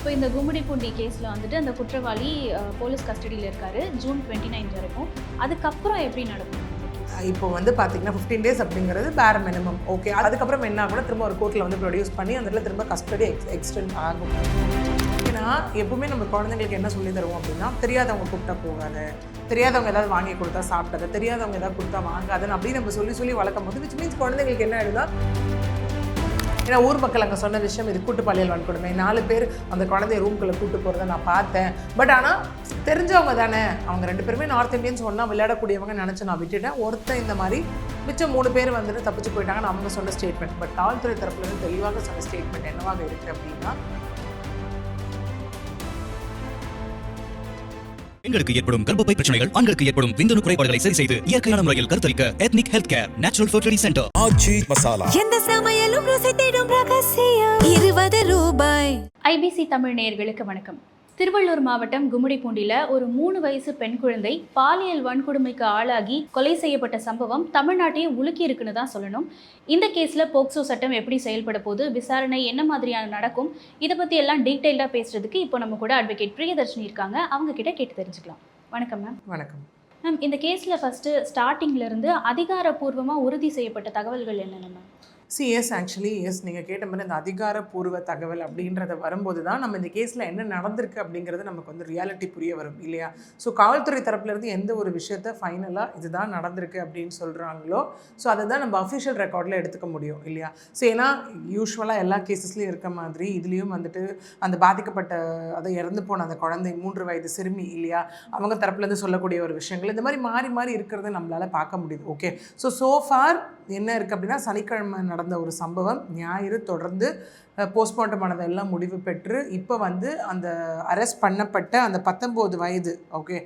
இப்போ இந்த கும்மிடிப்பூண்டி கேஸில் வந்துட்டு அந்த குற்றவாளி போலீஸ் கஸ்டடியில் இருக்காரு ஜூன் 29 வரைக்கும். அதுக்கப்புறம் எப்படி நடக்கும்? இப்போ வந்து பார்த்தீங்கன்னா 15 days அப்படிங்கிறது பேர் மினிமம். ஓகே, அதுக்கப்புறம் என்ன கூட திரும்ப ஒரு கோர்ட்டில் வந்து ப்ரொடியூஸ் பண்ணி அந்த இடத்துல திரும்ப கஸ்டடி எக்ஸ்டெண்ட் ஆகும். ஏன்னா எப்பவுமே நம்ம குழந்தைங்களுக்கு என்ன சொல்லி தருவோம் அப்படின்னா, தெரியாதவங்க கூப்பிட்டா போகாது, தெரியாதவங்க ஏதாவது வாங்கி கொடுத்தா சாப்பிட்டது, தெரியாதவங்க ஏதாவது கொடுத்தா வாங்காதுன்னு அப்படின்னு நம்ம சொல்லி வளர்க்கும் போது விச் மீன்ஸ் குழந்தைங்களுக்கு என்ன ஆயிடுதா, ஏன்னா ஊர் மக்கள் அங்கே சொன்ன விஷயம் இது கூட்டு பாலியல் வன்கொடுமை, 4 பேர் அந்த குழந்தைய ரூம்குள்ளே கூட்டு போகிறத நான் பார்த்தேன். பட் ஆனால் தெரிஞ்சவங்க தானே, அவங்க 2 பேருமே நார்த் இந்தியன்ஸ் ஒன்றா விளையாடக்கூடியவங்க நினச்சி நான் விட்டுட்டேன். ஒருத்தன் இந்த மாதிரி மிச்சம் 3 பேர் வந்துட்டு தப்பிச்சு போயிட்டாங்கன்னு அவங்க சொன்ன ஸ்டேட்மெண்ட். பட் காவல்துறை தரப்புலேருந்து தெளிவாக சொன்ன ஸ்டேட்மெண்ட் என்னவாக இருக்குது அப்படின்னா, பெண்களுக்கு ஏற்படும் கர்ப்பப்பை பிரச்சனைகள், ஆண்களுக்கு ஏற்படும் விந்தணு குறைபாடுகளை சரி செய்து இயற்கையான முறையில் கருத்தரிக்க ethnic health care natural fertility centre. Aachi masala எந்த சமையலும் ருசி தேடும் ரகசியம் 20 ரூபாய். ஐபிசி தமிழ் நேயர்களுக்கு வணக்கம். திருவள்ளூர் மாவட்டம் கும்மிடிப்பூண்டியில் ஒரு 3 வயசு பெண் குழந்தை பாலியல் வன்கொடுமைக்கு ஆளாகி கொலை செய்யப்பட்ட சம்பவம் தமிழ்நாட்டையே உலுக்கி இருக்குன்னு தான் சொல்லணும். இந்த கேஸில் போக்சோ சட்டம் எப்படி செயல்பட போது, விசாரணை என்ன மாதிரியான நடக்கும், இதை பற்றி எல்லாம் டீட்டெயில்டாக பேசுறதுக்கு இப்போ நம்ம கூட அட்வொகேட் பிரியதர்ஷினி இருக்காங்க. அவங்க கிட்ட கேட்டு தெரிஞ்சுக்கலாம். வணக்கம் மேம். வணக்கம் மேம், இந்த கேஸில் ஃபஸ்ட்டு ஸ்டார்டிங்லேருந்து அதிகாரப்பூர்வமாக உறுதி செய்யப்பட்ட தகவல்கள் என்னென்ன மேம்? ஆக்சுவலி நீங்கள் கேட்ட மாதிரி அந்த அதிகாரப்பூர்வ தகவல் அப்படின்றத வரும்போது தான் நம்ம இந்த கேஸில் என்ன நடந்திருக்கு அப்படிங்கிறது நமக்கு வந்து ரியாலிட்டி புரிய வரும் இல்லையா. ஸோ காவல்துறை தரப்புலேருந்து எந்த ஒரு விஷயத்த ஃபைனலாக இதுதான் நடந்திருக்கு அப்படின்னு சொல்கிறாங்களோ, ஸோ அதை தான் நம்ம அஃபிஷியல் ரெக்கார்டில் எடுத்துக்க முடியும் இல்லையா. ஸோ ஏன்னா யூஸ்வலாக எல்லா கேசஸ்லையும் இருக்க மாதிரி இதுலேயும் வந்துட்டு அந்த பாதிக்கப்பட்ட அதை இறந்து போன அந்த குழந்தை 3 வயது சிறுமி இல்லையா, அவங்க தரப்புலேருந்து சொல்லக்கூடிய ஒரு விஷயங்கள் இந்த மாதிரி மாறி மாறி இருக்கிறத நம்மளால் பார்க்க முடியுது. ஓகே, ஸோ ஃபார் என்ன இருக்குது அப்படின்னா, சனிக்கிழமை நடந்த ஒரு சம்பவம், ஞாயிறு தொடர்ந்து போஸ்ட்மார்ட்டம் ஆனது எல்லாம் முடிவு பெற்று இப்போ வந்து அந்த அரெஸ்ட் பண்ணப்பட்ட அந்த 19 வயது ஓகே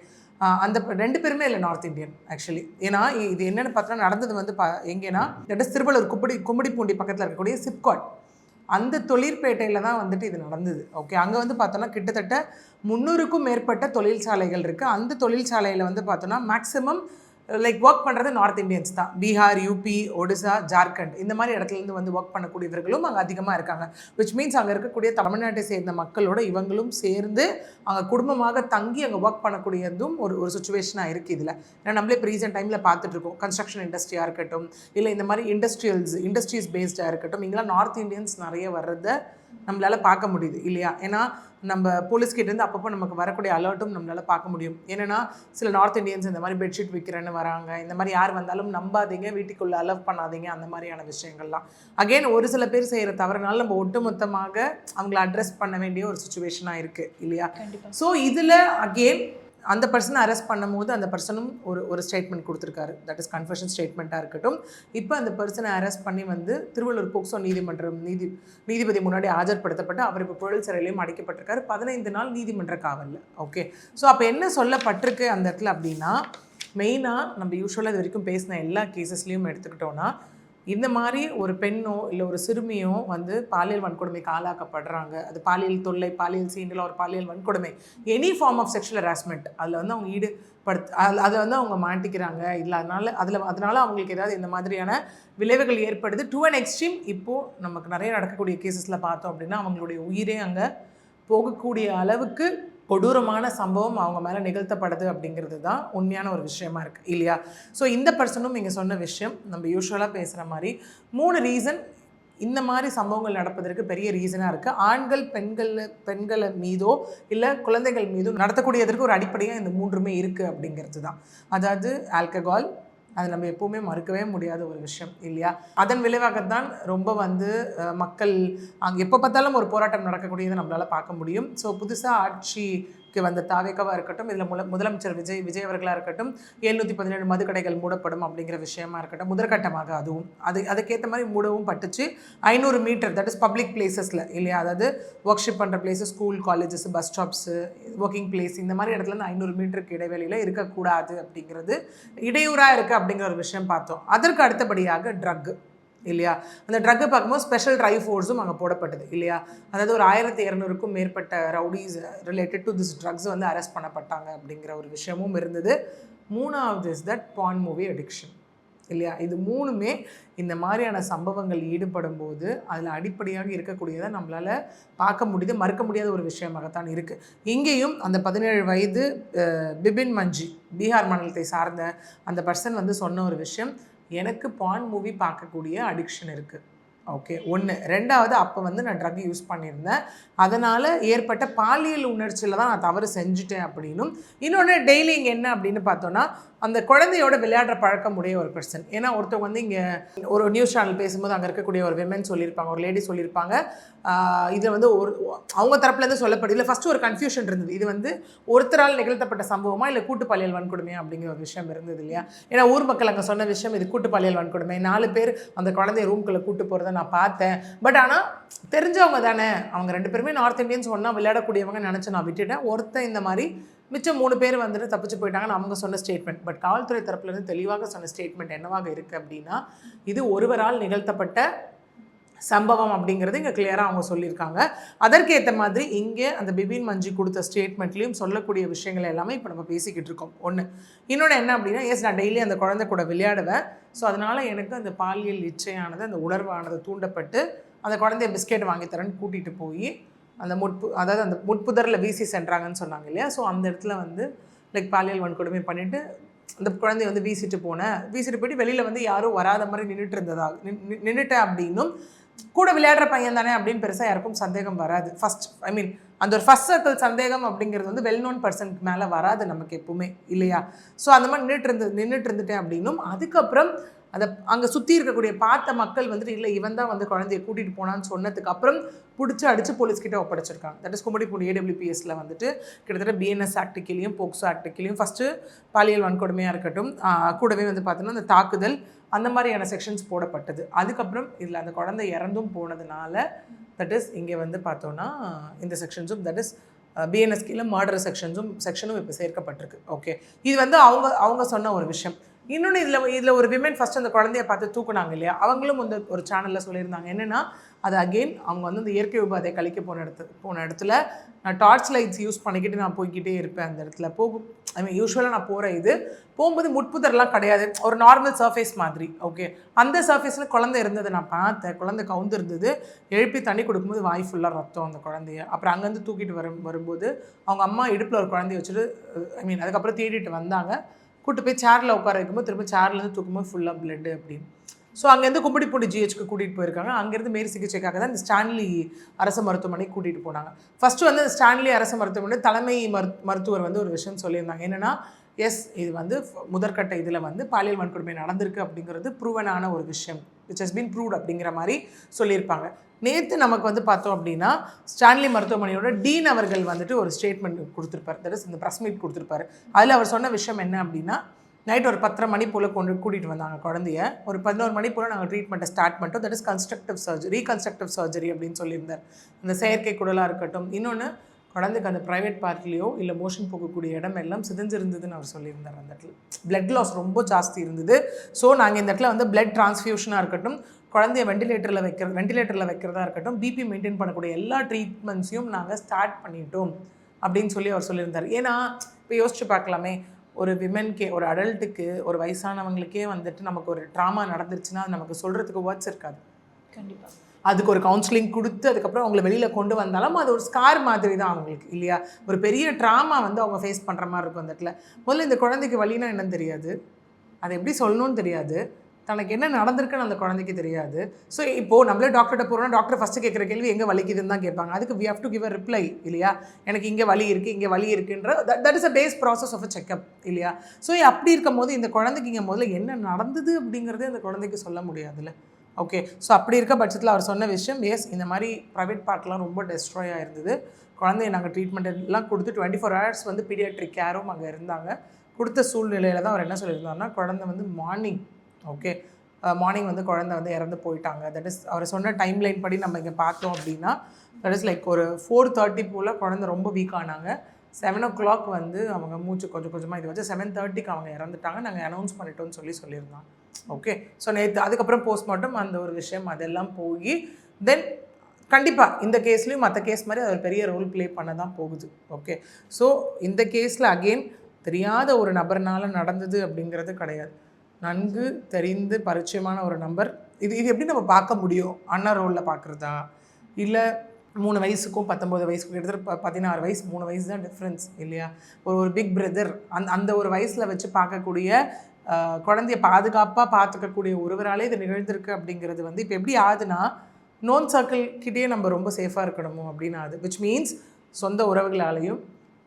அந்த 2 பேருமே இல்லை நார்த் இந்தியன் ஆக்சுவலி. ஏன்னா இது என்னென்னு பார்த்தோன்னா நடந்தது வந்து எங்கேன்னா திருவள்ளூர் கும்மிடிப்பூண்டி பக்கத்தில் இருக்கக்கூடிய சிப்காட் அந்த தொழிற்பேட்டையில் தான் வந்துட்டு இது நடந்தது. ஓகே, அங்கே வந்து பார்த்தோன்னா கிட்டத்தட்ட 300க்கும் மேற்பட்ட தொழிற்சாலைகள் இருக்குது. அந்த தொழிற்சாலையில் வந்து பார்த்தோன்னா மேக்ஸிமம் ஒர்க் பண்ணுறது நார்த் இந்தியன்ஸ் தான். பீகார், யூபி, ஒடிசா, ஜார்க்கண்ட் இந்த மாதிரி இடத்துலேருந்து வந்து ஒர்க் பண்ணக்கூடியவர்களும் அங்கே அதிகமாக இருக்காங்க. விச் மீன்ஸ் அங்கே இருக்கக்கூடிய தமிழ்நாட்டை சேர்ந்த மக்களோட இவங்களும் சேர்ந்து அங்கே குடும்பமாக தங்கி அங்கே ஒர்க் பண்ணக்கூடியதும் ஒரு சுச்சுவேஷனாக இருக்குது இதில். ஏன்னா நம்மளே இப்போ ரீசெண்ட் டைமில் பார்த்துட்ருக்கோம், கன்ஸ்ட்ரக்ஷன் இண்டஸ்ட்ரியாக இருக்கட்டும், இல்லை இந்த மாதிரி இண்டஸ்ட்ரீஸ் பேஸ்டாக இருக்கட்டும், இங்கெல்லாம் நார்த் இந்தியன்ஸ் நிறைய வர்றதை நம்மளால் பார்க்க முடியுது இல்லையா. ஏன்னா நம்ம போலீஸ்கிட்டேருந்து அப்பப்போ நமக்கு வரக்கூடிய அலர்ட்டும் நம்மளால் பார்க்க முடியும். ஏன்னா சில நார்த் இந்தியன்ஸ் இந்த மாதிரி பெட்ஷீட் விற்கிறேன்னு வராங்க, இந்த மாதிரி யார் வந்தாலும் நம்பாதீங்க, வீட்டுக்குள்ளே அலவ் பண்ணாதீங்க, அந்த மாதிரியான விஷயங்கள்லாம். அகெயின் ஒரு சில பேர் செய்கிற தவறுனால நம்ம ஒட்டுமொத்தமாக அவங்கள அட்ரஸ் பண்ண வேண்டிய ஒரு சுச்சுவேஷனாக இருக்குது இல்லையா. ஸோ இதில் அகெயின் அந்த பர்சனை அரெஸ்ட் பண்ணும்போது அந்த பர்சனும் ஒரு ஸ்டேட்மெண்ட் கொடுத்துருக்காரு, தட் இஸ் கன்ஃபெஷன் ஸ்டேட்மெண்ட்டாக இருக்கட்டும். இப்போ அந்த பர்சனை அரெஸ்ட் பண்ணி வந்து திருவள்ளூர் போக்சோ நீதிபதி முன்னாடி ஆஜர்படுத்தப்பட்டு அவர் இப்போ புழல் சிறையிலையும் அடைக்கப்பட்டிருக்காரு 15 நாள் நீதிமன்ற காவலில். ஓகே, ஸோ அப்போ என்ன சொல்லப்பட்டிருக்கு அந்த இடத்துல அப்படின்னா, மெயினாக நம்ம யூஸ்வலாக இது வரைக்கும் பேசின எல்லா கேசஸ்லையும் எடுத்துக்கிட்டோன்னா, இந்த மாதிரி ஒரு பெண்ணோ இல்லை ஒரு சிறுமியோ வந்து பாலியல் வன்கொடுமைக்கு ஆளாக்கப்படுறாங்க, அது பாலியல் தொல்லை, பாலியல் சீண்டல், ஒரு பாலியல் வன்கொடுமை, any form of sexual harassment அதில் வந்து அவங்க அதில் வந்து அவங்க மாட்டிக்கிறாங்க இல்லை, அதனால அவங்களுக்கு ஏதாவது இந்த மாதிரியான விளைவுகள் ஏற்படுது டு அன் எக்ஸ்ட்ரீம். இப்போது நமக்கு நிறைய நடக்கக்கூடிய கேசஸில் பார்த்தோம் அப்படின்னா அவங்களுடைய உயிரே அங்கே போகக்கூடிய அளவுக்கு கொடூரமான சம்பவம் அவங்க மேலே நிகழ்த்தப்படுது அப்படிங்கிறது தான் உண்மையான ஒரு விஷயமா இருக்குது இல்லையா. ஸோ இந்த பர்சனும் நீங்கள் சொன்ன விஷயம் நம்ம யூஸ்வலாக பேசுகிற மாதிரி 3 ரீசன் இந்த மாதிரி சம்பவங்கள் நடப்பதற்கு பெரிய ரீசனாக இருக்குது. ஆண்கள் பெண்களை மீதோ இல்லை குழந்தைகள் மீதோ நடத்தக்கூடியதற்கு ஒரு அடிப்படையாக இந்த 3மே இருக்குது அப்படிங்கிறது தான். அதாவது ஆல்கஹால், அது நம்ம எப்போவுமே மறுக்கவே முடியாத ஒரு விஷயம் இல்லையா. அதன் விளைவாகத்தான் ரொம்ப வந்து மக்கள் அங்கே எப்போ பார்த்தாலும் ஒரு போராட்டம் நடக்கக்கூடியதை நம்மளால் பார்க்க முடியும். ஸோ புதுசாக ஆட்சிக்கு வந்த தாவேக்காவாக இருக்கட்டும், இதில் முதலமைச்சர் விஜய் அவர்களாக இருக்கட்டும், 717 மதுக்கடைகள் மூடப்படும் அப்படிங்கிற விஷயமா இருக்கட்டும், முதற்கட்டமாக அதுவும் அதுக்கேற்ற மாதிரி மூடவும் பட்டுச்சு. 500 மீட்டர் தட் இஸ் பப்ளிக் பிளேசஸில் இல்லையா, அதாவது ஒர்க்ஷிப் பண்ணுற places, school, colleges, bus stops, working place, இந்த மாதிரி இடத்துலேருந்து 500 மீட்டருக்கு இடைவெளியில் இருக்கக்கூடாது அப்படிங்கிறது இடையூறாக இருக்குது அப்படிங்கிற ஒரு விஷயம் பார்த்தோம். அதற்கு அடுத்தபடியாக ட்ரக்கு இல்லையா, அந்த ட்ரக்கை பார்க்கும்போது ஸ்பெஷல் ட்ரைவ் ஃபோர்ஸும் அங்கே போடப்பட்டது இல்லையா. அதாவது ஒரு 1200க்கும் மேற்பட்ட rowdies related to this drugs வந்து அரெஸ்ட் பண்ணப்பட்டாங்க அப்படிங்கிற ஒரு விஷயமும் இருந்தது. 3வது is that porn movie addiction இல்லையா? இது 3மே இந்த மாதிரியான சம்பவங்கள் ஈடுபடும் போது அதில் அடிப்படையாக இருக்கக்கூடியதை நம்மளால் பார்க்க முடியுது, மறுக்க முடியாத ஒரு விஷயமாகத்தான் இருக்குது. இங்கேயும் அந்த 17 வயது பிபின் மஞ்சி, பீகார் மாநிலத்தை சார்ந்த அந்த பர்சன் வந்து சொன்ன ஒரு விஷயம், எனக்கு பான் மூவி பார்க்கக்கூடிய அடிக்ஷன் இருக்குது. ஓகே, 1. 2வது, அப்போ வந்து நான் ட்ரக் யூஸ் பண்ணியிருந்தேன், அதனால் ஏற்பட்ட பாலியல் உணர்ச்சியில் தான் நான் தவறு செஞ்சுட்டேன் அப்படின்னும். இன்னொன்று, டெய்லி இங்கே என்ன அப்படின்னு பார்த்தோன்னா, அந்த குழந்தையோட விளையாடுற பழக்கம் உடைய ஒரு பர்சன். ஏன்னா ஒருத்தவங்க வந்து இங்கே ஒரு நியூஸ் சேனல் பேசும்போது அங்கே இருக்கக்கூடிய ஒரு விமன் சொல்லியிருப்பாங்க, ஒரு லேடி சொல்லியிருப்பாங்க, இது வந்து அவங்க தரப்புலேருந்து சொல்லப்படுது. இல்லை, ஃபஸ்ட்டு ஒரு கன்ஃபியூஷன் இருந்தது, இது வந்து ஒருத்தரால் நிகழ்த்தப்பட்ட சம்பவமா இல்லை கூட்டு பாலியல் வன்கொடுமையா அப்படிங்கிற ஒரு விஷயம் இருந்தது இல்லையா? ஏன்னா ஊர் மக்கள் அங்கே சொன்ன விஷயம் இது கூட்டு பாலியல் வன்கொடுமை, 4 பேர் அந்த குழந்தைய ரூம்குள்ளே கூட்டு போகிறத நான் பார்த்தேன். பட் ஆனால் தெரிஞ்சவங்க தானே, அவங்க 2 பேருமே நார்த் இந்தியன்ஸ், ஒன்றா விளையாடக்கூடியவங்க நினச்சி நான் விட்டுட்டேன். ஒருத்தன் இந்த மாதிரி மிச்சம் 3 பேர் வந்துட்டு தப்பிச்சு போயிட்டாங்கன்னு அவங்க சொன்ன ஸ்டேட்மெண்ட். பட் காவல்துறை தரப்புலேருந்து தெளிவாக சொன்ன ஸ்டேட்மெண்ட் என்னவாக இருக்குது அப்படின்னா, இது ஒருவரால் நிகழ்த்தப்பட்ட சம்பவம் அப்படிங்கிறது இங்கே கிளியராக அவங்க சொல்லியிருக்காங்க. அதற்கேற்ற மாதிரி இங்கே அந்த பிபின் மஞ்சி கொடுத்த ஸ்டேட்மெண்ட்லேயும் சொல்லக்கூடிய விஷயங்கள் எல்லாமே இப்போ நம்ம பேசிக்கிட்டு இருக்கோம். 1. இன்னொன்று என்ன அப்படின்னா, நான் டெய்லி அந்த குழந்தை கூட விளையாடுவேன், ஸோ அதனால் எனக்கு அந்த பாலியல் இச்சையானது, அந்த உணர்வானது தூண்டப்பட்டு அந்த குழந்தைய பிஸ்கெட் வாங்கி தரேன்னு கூட்டிகிட்டு போய் அந்த அதாவது அந்த முட்புதரில் வீசி சென்றாங்கன்னு சொன்னாங்க இல்லையா? ஸோ அந்த இடத்துல வந்து லைக் பாலியல் வன்கொடுமை பண்ணிவிட்டு அந்த குழந்தைய வந்து வீசிட்டு போயிட்டு வெளியில் வந்து யாரும் வராத மாதிரி நின்றுட்டேன் அப்படின்னும், கூட விளையாடுற பையன் தானே அப்படின்னு பெருசாக யாருக்கும் சந்தேகம் வராது. அந்த ஒரு ஃபஸ்ட் சர்க்கிள் சந்தேகம் அப்படிங்கிறது வந்து வெல் நோன் பர்சனுக்கு மேலே வராது நமக்கு எப்பவுமே இல்லையா? ஸோ அந்த மாதிரி நின்றுட்டு இருந்துட்டேன் அப்படின்னும். அதுக்கப்புறம் அதை அங்கே சுற்றி இருக்கக்கூடிய பார்த்த மக்கள் வந்துட்டு இல்லை இவன் தான் வந்து குழந்தைய கூட்டிகிட்டு போனான்னு சொன்னதுக்கு அப்புறம் பிடிச்சி அடித்து போலீஸ்கிட்ட ஒப்படைச்சிருக்காங்க. தட் இஸ் கும்மிடிப்பூண்டி AWPSல வந்துட்டு கிட்டத்தட்ட BNS ஆக்டுக்கிலையும் போக்சோ ஆக்டுக்கிலையும் ஃபஸ்ட்டு பாலியல் வன்கொடுமையாக இருக்கட்டும், கூடவே வந்து பார்த்தோன்னா அந்த தாக்குதல், அந்த மாதிரியான செக்ஷன்ஸ் போடப்பட்டது. அதுக்கப்புறம் இதில் அந்த குழந்தை இறந்தும் போனதுனால தட் இஸ் இங்கே வந்து பார்த்தோன்னா இந்த செக்ஷன்ஸும் தட் இஸ் BNS கீழே மர்டர் செக்ஷனும் இப்போ சேர்க்கப்பட்டிருக்கு. ஓகே, இது வந்து அவங்க சொன்ன ஒரு விஷயம். இன்னொன்று, இதில் ஒரு விமன் ஃபஸ்ட் அந்த குழந்தைய பார்த்து தூக்குனாங்க இல்லையா, அவங்களும் வந்து ஒரு சேனலில் சொல்லியிருந்தாங்க என்னென்னா, அது அகெயின் அவங்க வந்து இந்த இயற்கை உபாதை கழிக்க போன இடத்துல நான் டார்ச் லைட்ஸ் யூஸ் பண்ணிக்கிட்டு நான் போய்கிட்டே இருப்பேன். அந்த இடத்துல யூஸ்வலாக நான் போகும்போது முட்புதர்லாம் கிடையாது, ஒரு நார்மல் சர்ஃபேஸ் மாதிரி. ஓகே, அந்த சர்ஃபேஸில் குழந்தை இருந்தது நான் பார்த்தேன், குழந்தை கவுந்து இருந்தது, எழுப்பி தண்ணி கொடுக்கும்போது வாய் ஃபுல்லாக ரத்தம் அந்த குழந்தைய. அப்புறம் அங்கேருந்து தூக்கிட்டு வரும்போது அவங்க அம்மா இடுப்பில் ஒரு குழந்தைய வச்சுட்டு அதுக்கப்புறம் தேடிட்டு வந்தாங்க, கூட்டு போய் சேரில் உட்கார வைக்கும்போது திரும்ப சேர்லேருந்து தூக்கும்போது ஃபுல்லாக பிளட்டு அப்படின்னு. ஸோ அங்கேருந்து கும்மிடிப்பூண்டி GHக்கு கூட்டிகிட்டு போயிருக்காங்க. அங்கேருந்து மேல் சிகிச்சைக்காக தான் இந்த ஸ்டான்லி அரசு மருத்துவமனைக்கு கூட்டிகிட்டு போனாங்க. ஃபஸ்ட்டு வந்து இந்த ஸ்டான்லி அரசு மருத்துவமனை தலைமை மருத்துவர் வந்து ஒரு விஷயம் சொல்லியிருந்தாங்க என்னென்னா, இது வந்து முதற்கட்ட இதில் வந்து பாலியல் வன்கொடுமை நடந்திருக்கு அப்படிங்கிறது ப்ரூவனான ஒரு விஷயம், விச் ஹஸ் பீன் ப்ரூவ்ட் அப்படிங்கிற மாதிரி சொல்லியிருப்பாங்க. நேற்று நமக்கு வந்து பார்த்தோம் அப்படின்னா ஸ்டான்லி மருத்துவமனையோட டீன் அவர்கள் வந்துட்டு ஒரு ஸ்டேட்மெண்ட் கொடுத்துருப்பார், தட் இஸ் இந்த ப்ரெஸ் மீட் கொடுத்துருப்பாரு. அதில் அவர் சொன்ன விஷயம் என்ன அப்படின்னா, நைட் ஒரு 10:30 மணி போல் கூட்டிகிட்டு வந்தாங்க குழந்தைய, ஒரு 11 மணி போல் நாங்கள் ட்ரீட்மெண்ட்டை ஸ்டார்ட் பண்ணிட்டோம், தட் இஸ் ரீகன்ஸ்ட்ரக்டிவ் சர்ஜரி அப்படின்னு சொல்லியிருந்தார். இந்த செயற்கை குடலாக இருக்கட்டும், இன்னொன்று குழந்தைக்கு அந்த ப்ரைவேட் பார்ட்லேயோ இல்லை மோஷன் போகக்கூடிய இடம் எல்லாம் சிதைஞ்சிருந்ததுன்னு அவர் சொல்லியிருந்தார். அந்த இடத்துல பிளட் லாஸ் ரொம்ப ஜாஸ்தி இருந்தது. ஸோ நாங்கள் இந்த இடத்துல வந்து பிளட் டிரான்ஸ்ஃபியூஷனாக இருக்கட்டும், குழந்தைய வெண்டிலேட்டரில் வைக்கிறதா இருக்கட்டும், பிபி மெயின்டைன் பண்ணக்கூடிய எல்லா ட்ரீட்மெண்ட்ஸையும் நாங்கள் ஸ்டார்ட் பண்ணிட்டோம் அப்படின்னு சொல்லி அவர் சொல்லியிருந்தார். ஏன்னா இப்போ யோசிச்சு பார்க்கலாமே, ஒரு விமென்கே, ஒரு அடல்ட்டுக்கு, ஒரு வயசானவங்களுக்கே வந்துட்டு நமக்கு ஒரு ட்ராமா நடந்துருச்சுன்னா அது நமக்கு சொல்கிறதுக்கு வேர்ட்ஸ் இருக்காது. கண்டிப்பாக அதுக்கு ஒரு கவுன்சிலிங் கொடுத்து அதுக்கப்புறம் அவங்கள வெளியில் கொண்டு வந்தாலும் அது ஒரு ஸ்கார் மாதிரி தான் அவங்களுக்கு இல்லையா? ஒரு பெரிய ட்ராமா வந்து அவங்க ஃபேஸ் பண்ணுற மாதிரி இருக்கும். அந்த இடத்துல முதல்ல இந்த குழந்தைக்கு வலினா என்னன்னு தெரியாது, அதை எப்படி சொல்லணும்னு தெரியாது, தனக்கு என்ன நடந்திருக்குன்னு அந்த குழந்தைக்கு தெரியாது. ஸோ இப்போது நம்மளே டாக்டர்கிட்ட போகிறோம்னா டாக்டர் ஃபஸ்ட்டு கேட்குற கேள்வி எங்கே வலிக்குதுன்னு தான் கேட்பாங்க. அதுக்கு we have to give a reply இல்லையா? எனக்கு இங்கே வலி இருக்குன்ற that is a base process of a checkup இல்லையா? ஸோ அப்படி இருக்கும் போது இந்த குழந்தைக்கு இங்கே முதல்ல என்ன நடந்தது அப்படிங்கிறதே அந்த குழந்தைக்கு சொல்ல முடியாதுல்ல. ஓகே, ஸோ அப்படி இருக்க பட்சத்தில் அவர் சொன்ன விஷயம், இந்த மாதிரி ப்ரைவேட் பார்ட்லாம் ரொம்ப டெஸ்ட்ராய் ஆகிருந்தது, குழந்தைய நாங்கள் ட்ரீட்மெண்ட் எல்லாம் கொடுத்து 24 hours வந்து பீடியாட்ரிக் கேரும் அங்கே இருந்தாங்க. கொடுத்த சூழ்நிலையில் தான் அவர் என்ன சொல்லியிருந்தாருன்னா, குழந்தை வந்து மார்னிங் வந்து குழந்தை வந்து இறந்து போயிட்டாங்க. தட் இஸ் அவர் சொன்ன டைம் லைன் படி நம்ம இங்கே பார்த்தோம் அப்படின்னா தட் இஸ் லைக் ஒரு 4:30 போல் குழந்தை ரொம்ப வீக் ஆனாங்க. 7 o'clock வந்து அவங்க மூச்சு கொஞ்சமாக இது வச்சு 7:30க்கு அவங்க இறந்துட்டாங்க, நாங்கள் அனௌன்ஸ் பண்ணிட்டோம்னு சொல்லியிருந்தாங்க. ஓகே, ஸோ நேற்று அதுக்கப்புறம் போஸ்ட்மார்ட்டம் அந்த ஒரு விஷயம் அதெல்லாம் போய் தென் கண்டிப்பாக இந்த கேஸ்லேயும் மற்ற கேஸ் மாதிரி அது ஒரு பெரிய ரோல் ப்ளே பண்ண தான் போகுது. ஓகே, ஸோ இந்த கேஸில் அகெயின் தெரியாத ஒரு நபர்னால் நடந்தது அப்படிங்கிறது கிடையாது. நன்கு தெரிந்து பரிச்சயமான ஒரு நம்பர். இது எப்படி நம்ம பார்க்க முடியும்? அண்ணா ரோலில் பார்க்குறதா, இல்லை 3 வயசுக்கும் 19 வயசுக்கும் கிட்டத்தட்ட 16 வயசு, 3 வயசு தான் டிஃப்ரென்ஸ் இல்லையா? ஒரு பிக் பிரதர் அந்த ஒரு வயசில் வச்சு பார்க்கக்கூடிய குழந்தைய பாதுகாப்பாக பார்த்துக்கக்கூடிய ஒருவராலே இது நிகழ்ந்திருக்கு அப்படிங்கிறது வந்து இப்போ எப்படி ஆகுதுன்னா, நோன் சர்க்கிள் கிட்டேயே நம்ம ரொம்ப சேஃபாக இருக்கணுமோ அப்படின்னு ஆகுது. விச் மீன்ஸ் சொந்த உறவுகளாலேயும்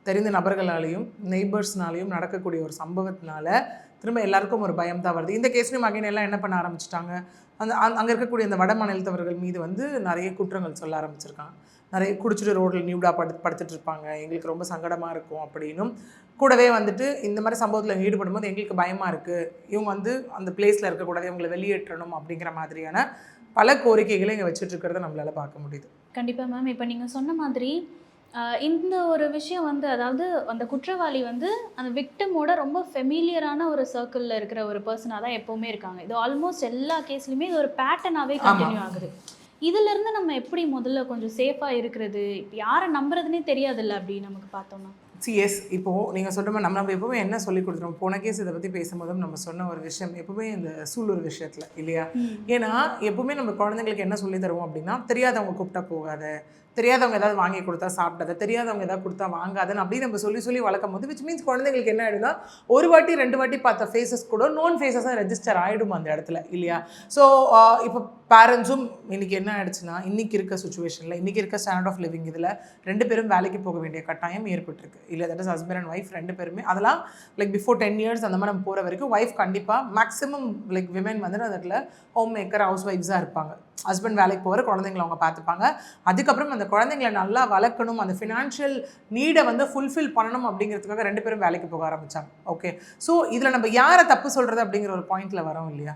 தெரிந்த நபர்களாலேயும் நெய்பர்ஸ்னாலேயும் நடக்கக்கூடிய ஒரு சம்பவத்தினால திரும்ப எல்லாருக்கும் ஒரு பயம் தான் வருது. இந்த கேஸ்லையும் அகைன் எல்லாம் என்ன பண்ண ஆரம்பிச்சிட்டாங்க, அங்கே இருக்கக்கூடிய அந்த வட மாநிலத்தவர்கள் மீது வந்து நிறைய குற்றங்கள் சொல்ல ஆரம்பிச்சிருக்காங்க. நிறைய குடிச்சிட்டு ரோட்டில் நியூடாக படுத்துட்டு இருப்பாங்க, எங்களுக்கு ரொம்ப சங்கடமாக இருக்கும் அப்படின்னும். கூடவே வந்துட்டு இந்த மாதிரி சம்பவத்தில் ஈடுபடும் போது எங்களுக்கு பயமாக இருக்குது, இவங்க வந்து அந்த பிளேஸில் இருக்கக்கூடாது, இவங்களை வெளியேற்றணும் அப்படிங்கிற மாதிரியான பல கோரிக்கைகளை இங்கே வச்சுட்டு இருக்கிறத நம்மளால் பார்க்க முடியுது. கண்டிப்பாக மேம். இப்போ நீங்கள் சொன்ன மாதிரி இந்த ஒரு விஷயம் வந்து, அதாவது அந்த குற்றவாளி வந்து அந்த விக்டிமோட ரொம்ப ஃபெமிலியரான ஒரு சர்க்கிளில் இருக்கிற ஒரு பர்சனாக தான் எப்போவுமே இருக்காங்க. இது ஆல்மோஸ்ட் எல்லா கேஸ்லையுமே இது ஒரு பேட்டர்னாகவே கண்டினியூ ஆகுது. இதிலேருந்து நம்ம எப்படி முதல்ல கொஞ்சம் சேஃபாக இருக்கிறது? இப்போ யாரை நம்புறதுனே தெரியாதுல்ல அப்படி நமக்கு பார்த்தோம்னா. எஸ், இப்போது நீங்கள் சொல்கிற மாதிரி நம்ம எப்போவுமே என்ன சொல்லி கொடுத்துருவோம், போன கேஸ் இதை பற்றி பேசும்போதும் நம்ம சொன்ன ஒரு விஷயம் எப்போவுமே இந்த சூழல் விஷயத்தில் இல்லையா? ஏன்னா எப்போவுமே நம்ம குழந்தைங்களுக்கு என்ன சொல்லி தருவோம் அப்படின்னா, தெரியாதவங்க கூப்பிட்டா போகாத, தெரியாதவங்க ஏதாவது வாங்கி கொடுத்தா சாப்பிடாத, தெரியாதவங்க ஏதாவது கொடுத்தா வாங்காதன்னு அப்படி நம்ம சொல்லி வளர்க்கும் போது, விச் மீன்ஸ் குழந்தைங்களுக்கு என்ன ஆகிடும்னா, ஒரு வாட்டி 2 வாட்டி பார்த்த ஃபேஸஸ் கூட நோன் ஃபேஸஸாக ரெஜிஸ்டர் ஆகிடும் அந்த இடத்துல இல்லையா? ஸோ இப்போ பேரண்ட்ஸும் இன்றைக்கி என்ன ஆகிடுச்சுன்னா, இன்றைக்கி இருக்க சுச்சுவேஷனில், இன்றைக்கி இருக்க ஸ்டாண்டர்ட் ஆஃப் லிவிங் இதில் 2 பேரும் வேலைக்கு போக வேண்டிய கட்டாயம் ஏற்பட்டிருக்கு இல்லை? That is husband and wife 2 பேருமே. அதெல்லாம் லைக் பிஃபோர் 10 years அந்த மாதிரி நம்ம போகிற வரைக்கும் ஒய்ஃப் கண்டிப்பாக மேக்ஸிமம் லைக் விமென் வந்து அதில் ஹோம் மேக்கர், ஹவுஸ் ஒய்ஃப்ஸாக இருப்பாங்க. ஹஸ்பண்ட் வேலைக்கு போகிற, குழந்தைங்களை அவங்க பார்த்துப்பாங்க. அதுக்கப்புறம் அந்த குழந்தைங்களை நல்லா வளர்க்கணும், அந்த ஃபினான்ஷியல் நீடை வந்து ஃபுல்ஃபில் பண்ணணும் அப்படிங்கிறதுக்காக 2 பேரும் வேலைக்கு போக ஆரம்பித்தாங்க. ஓகே, ஸோ இதில் நம்ம யாரை தப்பு சொல்கிறது அப்படிங்கிற ஒரு பாயிண்டில் வரோம் இல்லையா?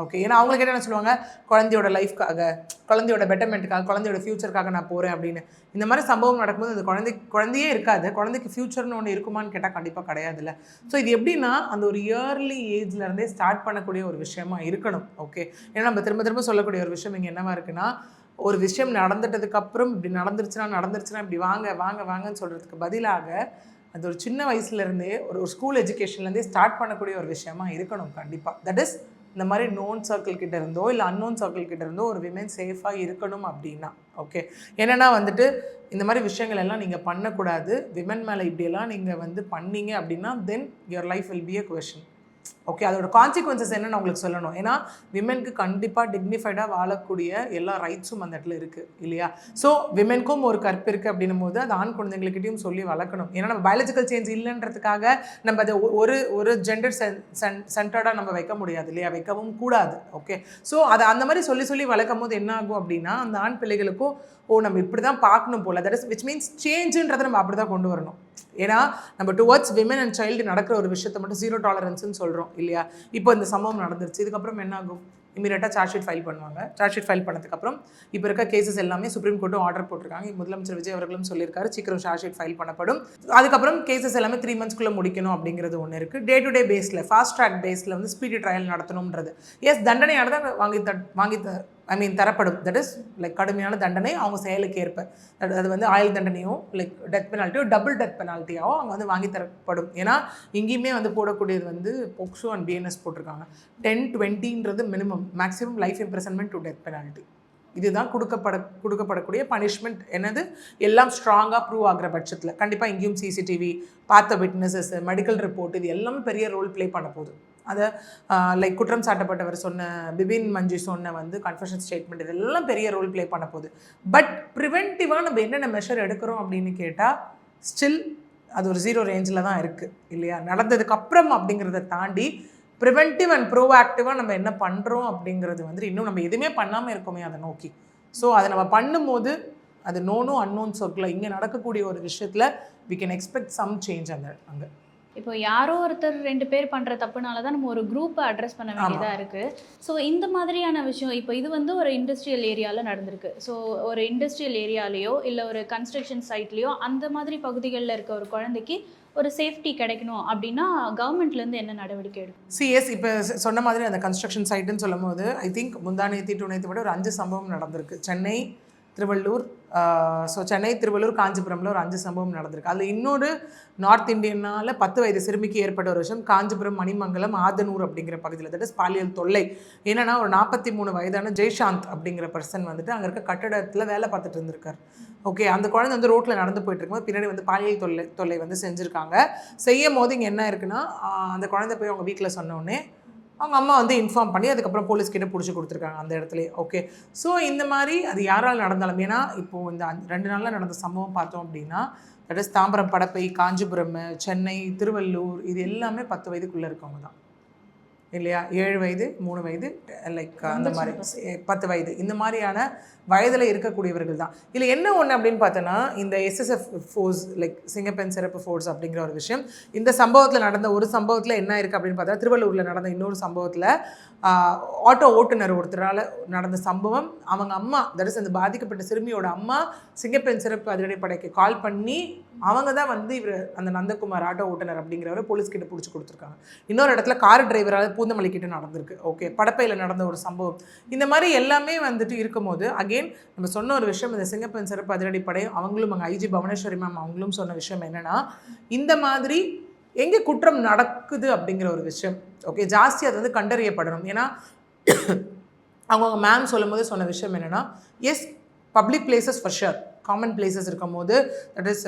ஓகே, ஏன்னா அவங்களுக்கு என்ன சொல்லுவாங்க, குழந்தையோட லைஃப்காக, குழந்தையோட பெட்டர்மெண்ட்டுக்காக, குழந்தையோட ஃப்யூச்சருக்காக நான் போகிறேன் அப்படின்னு. இந்த மாதிரி சம்பவம் நடக்கும்போது அந்த குழந்தையே இருக்காது, குழந்தைக்கு ஃப்யூச்சர்னு ஒன்று இருக்குமான்னு கேட்டால் கண்டிப்பாக கிடையாதுல்ல. ஸோ இது எப்படின்னா அந்த ஒரு இயர்லி ஏஜ்லேருந்தே ஸ்டார்ட் பண்ணக்கூடிய ஒரு விஷயமா இருக்கணும். ஓகே, ஏன்னா நம்ம திரும்ப சொல்லக்கூடிய ஒரு விஷயம் இங்கே என்னவா இருக்குன்னா, ஒரு விஷயம் நடந்துட்டதுக்கப்புறம் இப்படி நடந்துருச்சுன்னா இப்படி வாங்கன்னு சொல்கிறதுக்கு பதிலாக அது ஒரு சின்ன வயசுலேருந்தே ஒரு ஸ்கூல் எஜுகேஷன்லேருந்தே ஸ்டார்ட் பண்ணக்கூடிய ஒரு விஷயமா இருக்கணும் கண்டிப்பாக. தட் இஸ் இந்த மாதிரி நோன் சர்க்கிள் கிட்ட இருந்தோ இல்லை அன்னோன் சர்க்கிள் கிட்ட இருந்தோ ஒரு விமென் சேஃபாக இருக்கணும் அப்படின்னா. ஓகே, என்னென்னா வந்துட்டு இந்த மாதிரி விஷயங்கள் எல்லாம் நீங்கள் பண்ணக்கூடாது. விமென் மேலே இப்படியெல்லாம் நீங்கள் வந்து பண்ணீங்க அப்படின்னா then your life will be a question. Okay, அதோட கான்சிக்வன்சஸ் என்னன்னு உங்களுக்கு சொல்லணும். ஏன்னா விமென்க்கு கண்டிப்பாக டிக்னிஃபைடாக வாழக்கூடிய எல்லா ரைட்ஸும் அந்த இடத்துல இருக்குது இல்லையா? ஸோ விமென்க்கும் ஒரு கற்பு இருக்குது அப்படின்னும் போது அது ஆண் குழந்தைங்கள்கிட்டையும் சொல்லி வளர்க்கணும். ஏன்னா நம்ம பயாலஜிக்கல் சேஞ்ச் இல்லைன்றதுக்காக நம்ம அதை ஒரு ஜெண்டர் சென்டர்டாக நம்ம வைக்க முடியாது இல்லையா? வைக்கவும் கூடாது. ஓகே, ஸோ அதை அந்த மாதிரி சொல்லி வளர்க்கும் போது என்ன ஆகும் அப்படின்னா, அந்த ஆண் பிள்ளைகளுக்கும் நம்ம இப்படி தான் பார்க்கணும் போல், தட் இஸ் விச் மீன்ஸ் சேஞ்சுன்றதை நம்ம அப்படி தான் கொண்டு வரணும். ஏன்னா நம்ம டுவர்ட்ஸ் விமன் அண்ட் சைல்டு நடக்கிற ஒரு விஷயத்தை மட்டும் 0 tolerance சொல்கிறோம் இல்லையா? இப்போ இந்த சம்பவம் நடந்துருச்சு, இதுக்கப்புறம் என்ன ஆகும்? இமீடியட்டாக சார்ஜ் ஷீட் ஃபைல் பண்ணுவாங்க. சார்ஜ் ஷீட் ஃபைல் பண்ணதுக்கப்புறம் இப்போ இருக்க கேசஸ் எல்லாமே சுப்ரீம் கோர்ட்டும் ஆர்டர் போட்டிருக்காங்க. முதலமைச்சர் விஜய் அவர்களும் சொல்லியிருக்காரு, சீக்கிரம் சார்ஜ் ஷீட் ஃபைல் பண்ணப்படும். அதுக்கப்புறம் கேசஸ் எல்லாமே 3 monthsக்குள்ளே முடிக்கணும் அப்படிங்கிறது ஒன்று இருக்குது. டே டு டே பேஸில், ஃபாஸ்ட் ட்ராக் பேஸில் வந்து ஸ்பீடி ட்ரையல் நடத்தணுன்றது. எஸ், தண்டனையானதான் வாங்கி தரப்படும். தட் இஸ் லைக் கடுமையான தண்டனை அவங்க செயலுக்கு ஏற்ப. அது வந்து ஆயுள் தண்டனையோ லைக் டெத் பெனால்ட்டியோ டபுள் டெத் பெனால்ட்டியாவோ அவங்க வந்து வாங்கி தரப்படும். ஏன்னா இங்கேயுமே வந்து போடக்கூடியது வந்து போக்சோ அண்ட் பிஎன்எஸ் போட்டிருக்காங்க. 10-20 minimum, maximum life imprisonment to death penalty. இதுதான் கொடுக்கப்படக்கூடிய பனிஷ்மெண்ட். என்னது, எல்லாம் ஸ்ட்ராங்காக ப்ரூவ் ஆகிற பட்சத்தில் கண்டிப்பாக இங்கேயும் சிசிடிவி, பார்த்த விட்னஸஸ், மெடிக்கல் ரிப்போர்ட், இது எல்லாமே பெரிய ரோல் ப்ளே பண்ண போகுது. அதை லைக் குற்றம் சாட்டப்பட்டவர் சொன்ன, பிபின் மஞ்சு சொன்ன வந்து கன்ஃபெஷன் ஸ்டேட்மெண்ட், இதெல்லாம் பெரிய ரோல் ப்ளே பண்ண போகுது. பட் ப்ரிவென்டிவாக நம்ம என்னென்ன மெஷர் எடுக்கிறோம் அப்படின்னு கேட்டால் ஸ்டில் அது ஒரு 0 ரேஞ்சில் தான் இருக்குது இல்லையா? நடந்ததுக்கப்புறம் அப்படிங்கிறத தாண்டி ப்ரிவென்டிவ் அண்ட் ப்ரோஆக்டிவாக நம்ம என்ன பண்ணுறோம் அப்படிங்கிறது வந்து இன்னும் நம்ம எதுவுமே பண்ணாமல் இருக்கோமே அதை நோக்கி. ஸோ அதை நம்ம பண்ணும்போது அது நோனும் அன்னோன் சர்க்கிளில் இங்கே நடக்கக்கூடிய ஒரு விஷயத்தில் we can expect some change அங்கே. இப்போ யாரோ ஒருத்தர் 2 பேர் பண்ணுற தப்புனால தான் நம்ம ஒரு குரூப்பை அட்ரஸ் பண்ண வேண்டியதாக இருக்குது. ஸோ இந்த மாதிரியான விஷயம் இப்போ இது வந்து ஒரு இண்டஸ்ட்ரியல் ஏரியாவில் நடந்திருக்கு. ஸோ ஒரு இண்டஸ்ட்ரியல் ஏரியாலேயோ இல்லை ஒரு கன்ஸ்ட்ரக்ஷன் சைட்லேயோ அந்த மாதிரி பகுதிகளில் இருக்க ஒரு குழந்தைக்கு ஒரு சேஃப்டி கிடைக்கணும் அப்படின்னா கவர்மெண்ட்லேருந்து என்ன நடவடிக்கை எடுக்கும்? சிஎஸ் இப்போ சொன்ன மாதிரி அந்த கன்ஸ்ட்ரக்ஷன் சைட்டுன்னு சொல்லும் போது ஐ திங்க் முந்தானேத்தி டு நேற்று விட ஒரு 5 சம்பவம் நடந்திருக்கு. சென்னை, திருவள்ளூர், ஸோ சென்னை, திருவள்ளூர், காஞ்சிபுரமில் ஒரு 5 சம்பவம் நடந்திருக்கு. அதில் இன்னொரு நார்த் இந்தியனால் 10 வயது சிறுமிக்கு ஏற்பட்ட ஒரு விஷயம் காஞ்சிபுரம், மணிமங்கலம், ஆதனூர் அப்படிங்கிற பகுதியில் தட் இஸ் பாலியல் தொல்லை. என்னென்னா ஒரு 43 வயதான ஜெய்சாந்த் அப்படிங்கிற பர்சன் வந்துட்டு அங்கே இருக்க கட்டடத்தில் வேலை பார்த்துட்டு இருந்திருக்கார். ஓகே, அந்த குழந்தை வந்து ரோட்டில் நடந்து போயிட்டு இருக்கும்போது பின்னாடி வந்து பாலியல் தொல்லை வந்து செஞ்சுருக்காங்க. செய்யும் போது இங்கே என்ன இருக்குன்னா, அந்த குழந்தை போய் அவங்க வீட்டில் சொன்னோடனே அவங்க அம்மா வந்து இன்ஃபார்ம் பண்ணி அதுக்கப்புறம் போலீஸ்கிட்ட பிடிச்சி கொடுத்துருக்காங்க அந்த இடத்துலையே. ஓகே, ஸோ இந்த மாதிரி அது யாரால் நடந்தாலும், ஏன்னா இப்போது இந்த 2 நாளில் நடந்த சம்பவம் பார்த்தோம் அப்படின்னா தட் இஸ் தாம்பரம், படப்பை, காஞ்சிபுரம், சென்னை, திருவள்ளூர், இது எல்லாமே 10 வயதுக்குள்ளே இருக்கவங்க தான் இல்லையா? 7 வயது, 3 வயது, லைக் அந்த மாதிரி 10 வயது, இந்த மாதிரியான வயதில் இருக்கக்கூடியவர்கள் தான். இதில் என்ன ஒன்று அப்படின்னு பார்த்தோன்னா, இந்த SSF ஃபோர்ஸ் லைக் சிங்கப்பெண் சிறப்பு ஃபோர்ஸ் அப்படிங்கிற ஒரு விஷயம், இந்த சம்பவத்தில் நடந்த ஒரு சம்பவத்தில் என்ன இருக்குது அப்படின்னு பார்த்தா, திருவள்ளூரில் நடந்த இன்னொரு சம்பவத்தில் ஆட்டோ ஓட்டுநர் ஒருத்தரால் நடந்த சம்பவம். அவங்க அம்மா தட் இஸ் அந்த பாதிக்கப்பட்ட சிறுமியோட அம்மா சிங்கப்பெண் சிறப்பு அதிரடிப்படைக்கு கால் பண்ணி அவங்க தான் வந்து இவர் அந்த நந்தகுமார் ஆட்டோ ஓட்டுநர் அப்படிங்கிறவரை போலீஸ்கிட்ட பிடிச்சி கொடுத்துருக்காங்க. இன்னொரு இடத்துல கார் டிரைவரால் பூந்தமல்லி கிட்ட நடந்திருக்கு. ஓகே, படப்பையில் நடந்த ஒரு சம்பவம். இந்த மாதிரி எல்லாமே வந்துட்டு இருக்கும்போது அகெயின் நம்ம சொன்ன ஒரு விஷயம், இந்த சிங்கப்பெண் சிறப்பு அதிரடிப்படை அவங்களும் அங்கே IG பவனேஸ்வரி மேம் அவங்களும் சொன்ன விஷயம் என்னென்னா, இந்த மாதிரி எங்கே குற்றம் நடக்குது அப்படிங்கிற ஒரு விஷயம் ஓகே ஜாஸ்தி அது வந்து கண்டறியப்படணும். ஏன்னா அவங்க மேம் சொல்லும் போது சொன்ன விஷயம் என்னென்னா, as public places for sure, common places இருக்கும் போது தட் இஸ்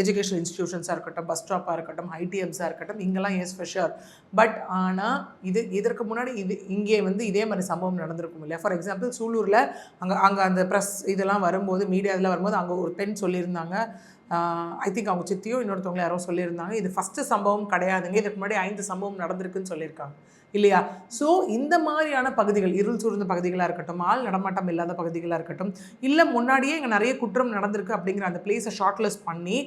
எஜுகேஷனல் இன்ஸ்டிடியூஷன்ஸாக இருக்கட்டும், பஸ் ஸ்டாப்பாக இருக்கட்டும், ITMஸாக இருக்கட்டும், இங்கெல்லாம் எஸ் ஃபார் ஷுர். பட் ஆனால் இதற்கு முன்னாடி இங்கே வந்து இதே மாதிரி சம்பவம் நடந்திருக்கும் இல்லையா? ஃபார் எக்ஸாம்பிள் சூலூரில் அங்கே அந்த ப்ரெஸ் இதெல்லாம் வரும்போது, மீடியா இதெல்லாம் வரும்போது அங்கே ஒரு பெண் சொல்லியிருந்தாங்க, ஐ திங்க் அவங்க சித்தியோ இன்னொருத்தவங்க யாரோ சொல்லியிருந்தாங்க, இது ஃபஸ்ட்டு சம்பவம் கிடையாதுங்க, இதுக்கு முன்னாடி 5 சம்பவம் நடந்திருக்குன்னு சொல்லியிருக்காங்க இல்லையா? ஸோ இந்த மாதிரியான பகுதிகள், இருள் சூழ்ந்த பகுதிகளாக இருக்கட்டும், ஆள் நடமாட்டம் இல்லாத பகுதிகளாக இருக்கட்டும், இல்லை முன்னாடியே இங்கே நிறைய குற்றம் நடந்திருக்கு அப்படிங்கிற அந்த பிளேஸை ஷார்ட்லிஸ்ட் பண்ணி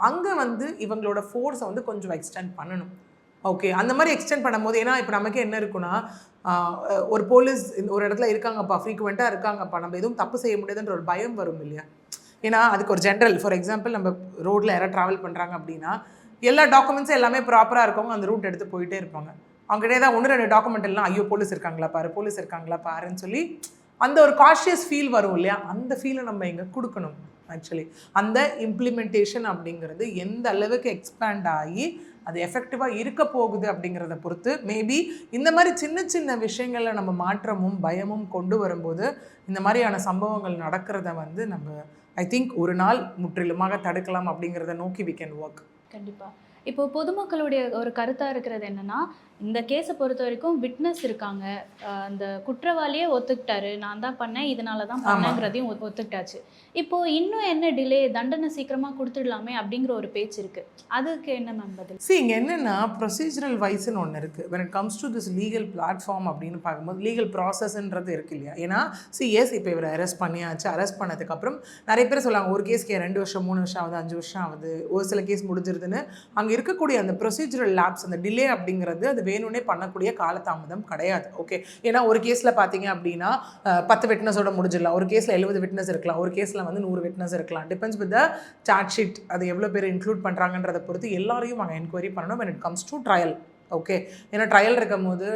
அங்கே வந்து இவங்களோட ஃபோர்ஸை வந்து கொஞ்சம் எக்ஸ்டெண்ட் பண்ணணும். ஓகே, அந்த மாதிரி எக்ஸ்டெண்ட் பண்ணும்போது, ஏன்னா இப்போ நமக்கு என்ன இருக்குன்னா, ஒரு போலீஸ் ஒரு இடத்துல இருக்காங்கப்பா, ஃப்ரீக்குவெண்ட்டாக இருக்காங்கப்பா, நம்ம எதுவும் தப்பு செய்ய முடியாதுன்ற ஒரு பயம் வரும் இல்லையா? ஏன்னா அதுக்கு ஒரு ஜென்ரல், ஃபார் எக்ஸாம்பிள் நம்ம ரோட்டில் யாராவது ட்ராவல் பண்ணுறாங்க அப்படின்னா எல்லா டாக்குமெண்ட்ஸும் எல்லாமே ப்ராப்பராக இருக்கவங்க அந்த ரூட் எடுத்து போயிட்டே இருப்பாங்க. அவங்ககிட்ட தான் 1-2 டாக்குமெண்ட் எல்லாம், ஐயோ போலீஸ் இருக்காங்களா பாரு, போலீஸ் இருக்காங்களா பாருன்னு சொல்லி அந்த ஒரு காஷியஸ் ஃபீல் வரும் இல்லையா? அந்த ஃபீலை நம்ம இங்கே கொடுக்கணும். ஆக்சுவலி அந்த இம்ப்ளிமெண்டேஷன் அப்படிங்கிறது எந்த அளவுக்கு எக்ஸ்பேண்ட் ஆகி அது எஃபெக்டிவாக இருக்க போகுது அப்படிங்கிறத பொறுத்து மேபி இந்த மாதிரி சின்ன சின்ன விஷயங்களில் நம்ம மாற்றமும் பயமும் கொண்டு வரும்போது இந்த மாதிரியான சம்பவங்கள் நடக்கிறத வந்து நம்ம ஐ திங்க் ஒரு நாள் முற்றிலுமாக தடுக்கலாம் அப்படிங்கிறத நோக்கி we can work. கண்டிப்பாக. இப்போ பொதுமக்களுடைய ஒரு கருத்தாக இருக்கிறது என்னென்னா, இந்த கேஸை பொறுத்த வரைக்கும் விட்னஸ் இருக்காங்க, அந்த குற்றவாளியே ஒத்துக்கிட்டாரு, நான் தான் பண்ணேன், இதனால தான் பண்ணேங்கிறதையும் ஒத்துக்கிட்டாச்சு. இப்போது இன்னும் என்ன டிலே, தண்டனை சீக்கிரமாக கொடுத்துடலாமே அப்படிங்கிற ஒரு பேச்சு இருக்குது. அதுக்கு என்ன மேம் பதில்? இங்கே என்னென்னா ப்ரொசீஜரல் வைஸ்ன்னு ஒன்று இருக்குது. when it comes to this legal platform அப்படின்னு பார்க்கும்போது லீகல் ப்ராசஸ்ன்றது இருக்குது இல்லையா? ஏன்னா எஸ் இப்போ இவர் அரெஸ்ட் பண்ணியாச்சு, அரெஸ்ட் பண்ணதுக்கப்புறம் நிறைய பேர் சொல்லுவாங்க ஒரு கேஸ்க்கு 2 வருஷம் 3 வருஷம் ஆகுது, 5 வருஷம் ஆகுது, ஒரு சில கேஸ் முடிஞ்சிருதுன்னு. அங்கே இருக்கக்கூடிய அந்த ப்ரொசீஜரல் லேப்ஸ், அந்த டிலே அப்படிங்கிறது அது வேணும்னே பண்ணக்கூடிய காலதாமதம் கிடையாது. ஓகே, ஏன்னா ஒரு கேஸில் பார்த்தீங்க அப்படின்னா 10 விட்னஸோட முடிஞ்சிடலாம், ஒரு கேஸில் 70 விட்னஸ் இருக்கலாம், ஒரு கேஸில் வந்து 100 விட்னஸ் இருக்கலாம். Depends with the charge sheet, அது எவ்வளோ பேர் இன்க்ளூட் பண்ணுறாங்கன்றதை பொறுத்து எல்லாரையும் அங்கே என்கொயரி பண்ணணும் when it comes to trial. Okay, ஏன்னா ட்ரையல் இருக்கும் போது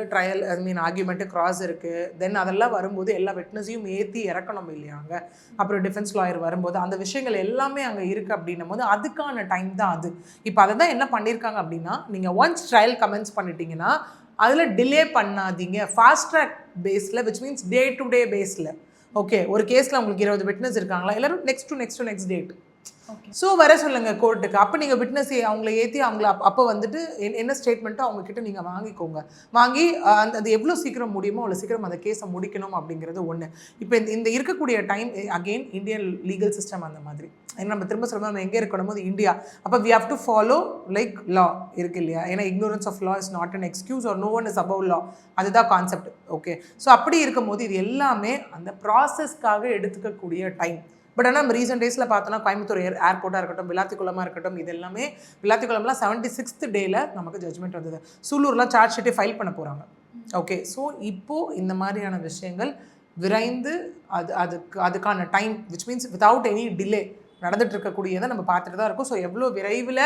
ஆர்கியூமெண்ட்டு கிராஸ் இருக்குது, தென் அதெல்லாம் வரும்போது எல்லா விட்னஸையும் ஏற்றி இறக்கணும் இல்லையா? அங்கே அப்புறம் டிஃபென்ஸ் லாயர் வரும்போது அந்த விஷயங்கள் எல்லாமே அங்கே இருக்குது அப்படின்னும் போது அதுக்கான டைம் தான் அது. இப்போ அதை தான் என்ன பண்ணியிருக்காங்க அப்படின்னா, நீங்கள் ஒன்ஸ் ட்ரையல் கமென்ஸ் பண்ணிட்டீங்கன்னா அதில் டிலே பண்ணாதீங்க, ஃபாஸ்ட் ட்ராக் பேஸில், which means day to day பேஸில். ஓகே, ஒரு கேஸில் உங்களுக்கு 20 விட்னஸ் இருக்காங்களா, எல்லோரும் நெக்ஸ்ட் டேட் ஸோ வர சொல்லுங்கள் கோர்ட்டுக்கு. அப்போ நீங்கள் விட்னஸ் அவங்கள ஏற்றி அவங்கள அப்போ வந்துட்டு என்ன ஸ்டேட்மெண்ட்டோ அவங்கக்கிட்ட நீங்கள் வாங்கிக்கோங்க. வாங்கி அது எவ்வளோ சீக்கிரம் முடியுமோ அவ்வளோ சீக்கிரம் அந்த கேஸை முடிக்கணும் அப்படிங்கிறது ஒன்று. இப்போ இந்த இருக்கக்கூடிய time again Indian legal system அந்த மாதிரி. ஏன்னா நம்ம திரும்ப சொல்லும்போது நம்ம எங்கே இருக்கணும், அது இந்தியா. அப்போ we have to follow like law இருக்கு இல்லையா? ஏன்னா ignorance of law is not an excuse or no one is above law, அதுதான் கான்செப்ட். ஓகே, ஸோ அப்படி இருக்கும்போது இது எல்லாமே அந்த ப்ராசஸ்க்காக எடுத்துக்கக்கூடிய டைம். பட் ஆனால் நம்ம ரீசெண்ட் டேஸில் பார்த்தோன்னா கோயம்புத்தூர் ஏர்போர்ட்டாக இருக்கட்டும், விளாத்திக்குளமாக இருக்கட்டும், இது எல்லாமே விளாத்திக்குளம்லாம் 76th டேயில் நமக்கு ஜட்ஜ்மெண்ட் வந்தது. சூலூர்லாம் சார்ஜ் ஷீட்டே ஃபைல் பண்ண போகிறாங்க. ஓகே, ஸோ இப்போது இந்த மாதிரியான விஷயங்கள் விரைந்து அதுக்கான time which means without any delay நடந்துட்டு இருக்கக்கூடியதை நம்ம பார்த்துட்டு தான் இருக்கோம். ஸோ எவ்வளோ விரைவில்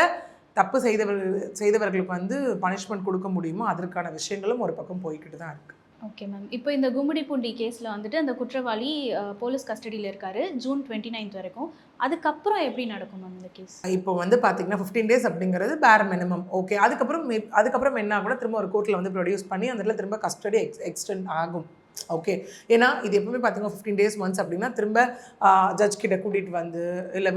தப்பு செய்தவர்களுக்கு வந்து பனிஷ்மெண்ட் கொடுக்க முடியுமோ அதற்கான விஷயங்களும் ஒரு பக்கம் போய்கிட்டு தான் இருக்குது. Okay ma'am. இப்போ இந்த கும்மிடிப்பூண்டி கேஸில் வந்துட்டு அந்த குற்றவாளி போலீஸ் கஸ்டடியில் இருக்காரு ஜூன் 29 வரைக்கும். அதுக்கப்புறம் எப்படி நடக்கும் மேம் இந்த கேஸ்? இப்போ வந்து பார்த்தீங்கன்னா 15 days அப்படிங்கிறது பேர் மினிமம். ஓகே, அதுக்கப்புறம் என்ன கூட திரும்ப ஒரு கோர்ட்டில் வந்து ப்ரொடியூஸ் பண்ணி அந்த இடத்துல திரும்ப கஸ்டடி எக்ஸ்டெண்ட் ஆகும். ஓகே, ஏன்னா இது எப்பவுமே பார்த்தீங்கன்னா 15 days ஒன்ஸ் அப்படின்னா திரும்ப ஜட்ஜ் கிட்ட கூட்டிகிட்டு வந்து இல்லை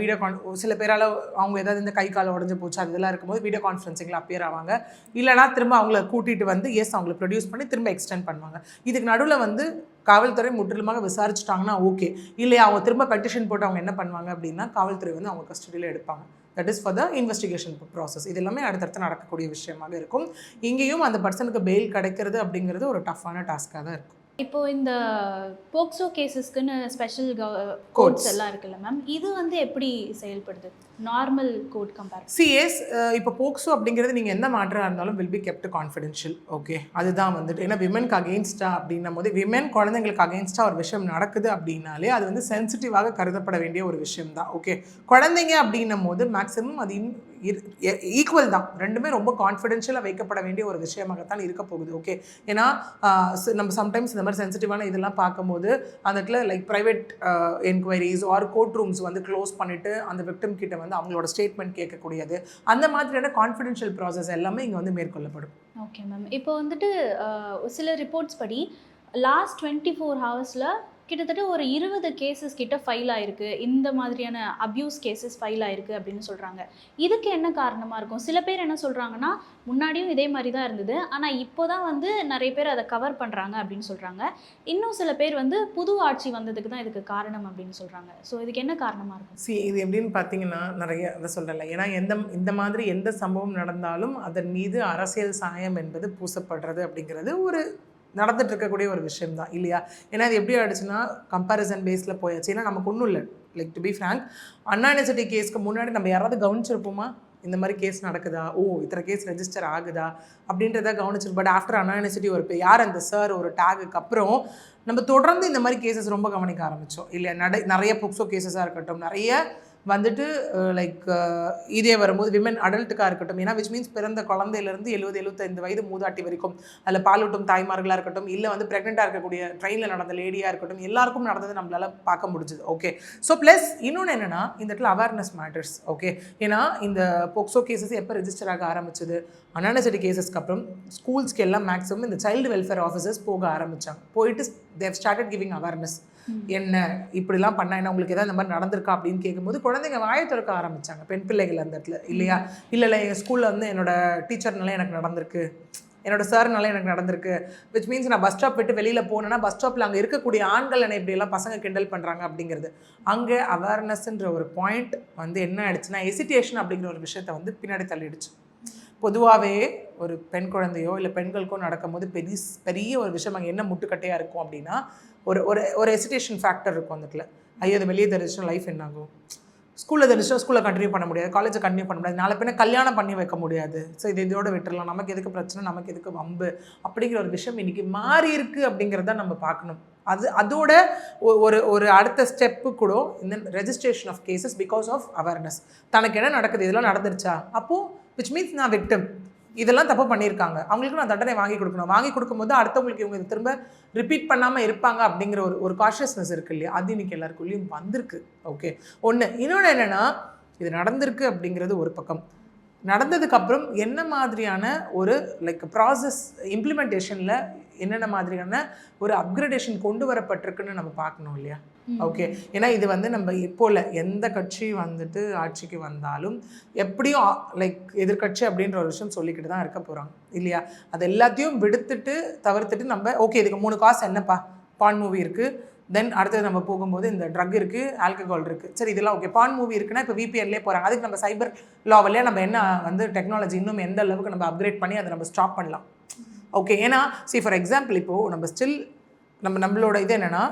சில பேரால் அவங்க ஏதாவது இந்த கை காலை உடஞ்சி போச்சு அது இதெல்லாம் இருக்கும்போது வீடியோ கான்ஃபரன்சிங்கில் அப்பியர் ஆவாங்க. இல்லைனா திரும்ப அவங்கள கூட்டிகிட்டு வந்து அவங்களை ப்ரொடியூஸ் பண்ணி திரும்ப எக்ஸ்டெண்ட் பண்ணுவாங்க. இதுக்கு நடுவில் வந்து காவல்துறை முற்றிலுமாக விசாரிச்சிட்டாங்கன்னா ஓகே, இல்லையா அவங்க திரும்ப பெட்டிஷன் போட்டு அவங்க என்ன பண்ணுவாங்க அப்படின்னா காவல்துறை வந்து அவங்க கஸ்டடியில் எடுப்பாங்க. That is for the investigation process. இது எல்லாமே அடுத்தடுத்து நடக்கக்கூடிய விஷயமாக இருக்கும். இங்கேயும் அந்த பர்சனுக்கு பெயில் கிடைக்கிறது அப்படிங்கிறது ஒரு டஃப்பான டாஸ்க்காக தான் இருக்கும். இப்போ இந்த போக்சோ கேசஸ்க்குன்னு ஸ்பெஷல் கோட்ஸ் எல்லாம் இருக்குல்ல மேம், இது வந்து எப்படி செயல்படுது நார்மல் கோட் கம்பேர்? சிஎஸ் இப்போ போக்சோ அப்படிங்கிறது நீங்கள் எந்த மாற்றாக இருந்தாலும் will be kept confidential. Okay, அதுதான் வந்துட்டு ஏன்னா விமென்க்கு அகெயின்ஸ்டாக அப்படின்னும் போது குழந்தைங்களுக்கு அகெயின்ஸ்டாக ஒரு விஷயம் நடக்குது அப்படின்னாலே அது வந்து சென்சிட்டிவாக கருதப்பட வேண்டிய ஒரு விஷயம் தான். ஓகே, குழந்தைங்க அப்படின்னும் போது மேக்ஸிமம் அது ஈக்குவல் தான், ரெண்டுமே ரொம்ப கான்ஃபிடென்ஷியலாக வைக்கப்பட வேண்டிய ஒரு விஷயமாகத்தான் இருக்க போகுது. ஓகே, ஏன்னா நம்ம சம்டைம்ஸ் இந்த மாதிரி சென்சிட்டிவான இதெல்லாம் பார்க்கும்போது அந்த இடத்துல like private enquiries or court rooms வந்து க்ளோஸ் பண்ணிவிட்டு அந்த விக்டிம் கிட்ட வந்து அவங்களோட ஸ்டேட்மெண்ட் கேட்கக்கூடியது அந்த மாதிரியான கான்ஃபிடென்ஷியல் ப்ராசஸ் எல்லாமே இங்கே வந்து மேற்கொள்ளப்படும். Okay ma'am. இப்போ வந்துட்டு சில ரிப்போர்ட்ஸ் படி லாஸ்ட் 24 ஹவர்ஸில் கிட்டத்தட்ட ஒரு 20 கேசஸ் கிட்ட ஃபைல் ஆயிருக்கு, இந்த மாதிரியான அப்யூஸ் கேசஸ் ஃபைல் ஆயிருக்கு அப்படின்னு சொல்கிறாங்க. இதுக்கு என்ன காரணமாக இருக்கும்? சில பேர் என்ன சொல்கிறாங்கன்னா முன்னாடியும் இதே மாதிரி தான் இருந்தது, ஆனால் இப்போ தான் வந்து நிறைய பேர் அதை கவர் பண்ணுறாங்க அப்படின்னு சொல்கிறாங்க. இன்னும் சில பேர் வந்து புது ஆட்சி வந்ததுக்கு தான் இதுக்கு காரணம் அப்படின்னு சொல்கிறாங்க. ஸோ இதுக்கு என்ன காரணமாக இருக்கும்? இது எப்படின்னு பார்த்தீங்கன்னா நிறைய அதை சொல்லலை. ஏன்னா இந்த மாதிரி எந்த சம்பவம் நடந்தாலும் அதன் மீது அரசியல் சாயம் என்பது பூசப்படுறது அப்படிங்கிறது ஒரு நடந்துட்டு இருக்கக்கூடிய ஒரு விஷயம் தான் இல்லையா? ஏன்னா அது எப்படி ஆயிடுச்சுன்னா கம்பேரிசன் பேஸில் போயாச்சு. ஏன்னா நமக்கு ஒன்றும் இல்லை, like to be frank, Anna university கேஸ்க்கு முன்னாடி நம்ம யாராவது கவனிச்சிருப்போமா இந்த மாதிரி கேஸ் நடக்குதா, இத்தனை கேஸ் ரெஜிஸ்டர் ஆகுதா அப்படின்றத கவனிச்சிருப்போம். பட் ஆஃப்டர் அண்ணா யூனிவர்சிட்டி ஒரு யார் அந்த சார் ஒரு டேகுக்கு அப்புறம் நம்ம தொடர்ந்து இந்த மாதிரி கேசஸ் ரொம்ப கவனிக்க ஆரம்பித்தோம் இல்லையா? நிறைய போக்சோ கேசஸாக இருக்கட்டும், நிறைய வந்துட்டு லைக் இதே வரும்போது விமன் அடல்ட்டுக்காக இருக்கட்டும், ஏன்னா விச் மீன்ஸ் பிறந்த குழந்தையிலேருந்து 70-75 வயது மூதாட்டி வரைக்கும் அதில் பாலூட்டும் தாய்மார்களாக இருக்கட்டும், இல்லை வந்து ப்ரெக்னெண்ட்டாக இருக்கக்கூடிய ட்ரெயினில் நடந்த லேடியாக இருக்கட்டும், எல்லாருக்கும் நடந்தது நம்மளால் பார்க்க முடிஞ்சுது. ஓகே, ஸோ ப்ளஸ் இன்னொன்று என்னென்னா இந்த இடத்துல அவேர்னஸ் மேட்டர்ஸ். ஓகே, ஏன்னா இந்த போக்சோ கேசஸ் எப்போ ரெஜிஸ்டர் ஆக ஆரம்பிச்சது, அண்ணா யூனிவர்சிட்டி கேசஸ்க்கு அப்புறம் ஸ்கூல்ஸ்க்கு எல்லாம் மேக்ஸிமம் இந்த சைல்டு வெல்ஃபேர் ஆஃபீஸர்ஸ் போக ஆரம்பித்தாங்க. போயிட்டு தேவ் ஸ்டார்டட் கிவிங் அவேர்னஸ். என்ன இப்படிலாம் பண்ணா என்ன, உங்களுக்கு ஏதாவது இந்த மாதிரி நடந்திருக்கா அப்படின்னு கேட்கும்போது குழந்தைங்க வாயை திறக்க ஆரம்பித்தாங்க, பெண் பிள்ளைகள் அந்த இடத்துல இல்லையா? இல்லை எங்கள் ஸ்கூலில் வந்து என்னோட டீச்சர்னால எனக்கு நடந்திருக்கு, என்னோட சார்னால எனக்கு நடந்திருக்கு. விச் மீன்ஸ் நான் பஸ் ஸ்டாப் விட்டு வெளியில் போனேன்னா பஸ் ஸ்டாப்பில் அங்கே இருக்கக்கூடிய ஆண்கள் என்னை இப்படியெல்லாம் பசங்க கிண்டல் பண்ணுறாங்க அப்படிங்கிறது. அங்கே அவேர்னஸ்ன்ற ஒரு பாயிண்ட் வந்து என்ன ஆயிடுச்சுன்னா எசிட்டேஷன் அப்படிங்கிற ஒரு விஷயத்தை வந்து பின்னாடி தள்ளிடுச்சு. பொதுவாகவே ஒரு பெண் குழந்தையோ இல்லை பெண்களுக்கோ நடக்கும்போது பெரிய ஒரு விஷயம் அங்கே என்ன முட்டுக்கட்டையாக இருக்கும் அப்படின்னா ஒரு எசிட்டேஷன் ஃபேக்டர் இருக்கும் அந்த இடத்துல. ஐயோ அது வெளியே தெரிஞ்சுன்னா லைஃப் என்ன ஆகும், ஸ்கூலில் தெரிஞ்சுன்னா ஸ்கூலில் கண்டினியூ பண்ண முடியாது, காலேஜை கண்டினியூ பண்ண முடியாது, நாளை பின்ன கல்யாணம் பண்ணி வைக்க முடியாது, ஸோ இதோட விட்டுடலாம், நமக்கு எதுக்கு பிரச்சனை, நமக்கு எதுக்கு வம்பு அப்படிங்கிற ஒரு விஷயம் இன்றைக்கி மாறி இருக்குது அப்படிங்கிறத நம்ம பார்க்கணும். அதோட ஒரு அடுத்த ஸ்டெப்பு கூட இந்த registration of cases because of awareness. தனக்கு என்ன நடக்குது, இதெல்லாம் நடந்துருச்சா, அப்போது விச் மீன்ஸ் நான் விக்டிம், இதெல்லாம் தப்பு பண்ணியிருக்காங்க, அவங்களுக்கு நான் தண்டனை வாங்கி கொடுக்கணும், வாங்கி கொடுக்கும்போது அடுத்தவங்களுக்கு இவங்க திரும்ப ரிப்பீட் பண்ணாமல் இருப்பாங்க அப்படிங்கிற ஒரு கான்ஷியஸ்னஸ் இருக்குது இல்லையா? அது இன்னைக்கு எல்லாருக்குள்ளேயும் வந்திருக்கு. ஓகே, இன்னொன்று என்னென்னா இது நடந்திருக்கு அப்படிங்கிறது ஒரு பக்கம், நடந்ததுக்கப்புறம் என்ன மாதிரியான ஒரு லைக் ப்ராசஸ் இம்ப்ளிமெண்டேஷனில் என்னென்ன மாதிரியான ஒரு அப்கிரேடேஷன் கொண்டு வரப்பட்டிருக்குன்னு நம்ம பார்க்கணும் இல்லையா? ஓகே, ஏன்னா இது வந்து நம்ம இப்போ இல்லை, எந்த கட்சி வந்துட்டு ஆட்சிக்கு வந்தாலும் எப்படியும் லைக் எதிர்கட்சி அப்படின்ற ஒரு விஷயம் சொல்லிக்கிட்டு தான் இருக்க போகிறாங்க இல்லையா? அது எல்லாத்தையும் தவிர்த்துட்டு நம்ம ஓகே இதுக்கு 3 காசு என்னப்பா, பான் மூவி இருக்குது, தென் அடுத்தது நம்ம போகும்போது இந்த ட்ரக் இருக்குது, ஆல்கஹால் இருக்குது, சரி இதெல்லாம் ஓகே. பான் மூவி இருக்குன்னா இப்போ விபிஎன்லேயே போகிறாங்க, அதுக்கு நம்ம சைபர் லாவிலே நம்ம என்ன வந்து டெக்னாலஜி இன்னும் எந்த அளவுக்கு நம்ம அப்கிரேட் பண்ணி அதை நம்ம ஸ்டாப் பண்ணலாம். ஓகே, ஏன்னா ஃபார் எக்ஸாம்பிள் இப்போது நம்ம ஸ்டில் நம்மளோட இது என்னென்னா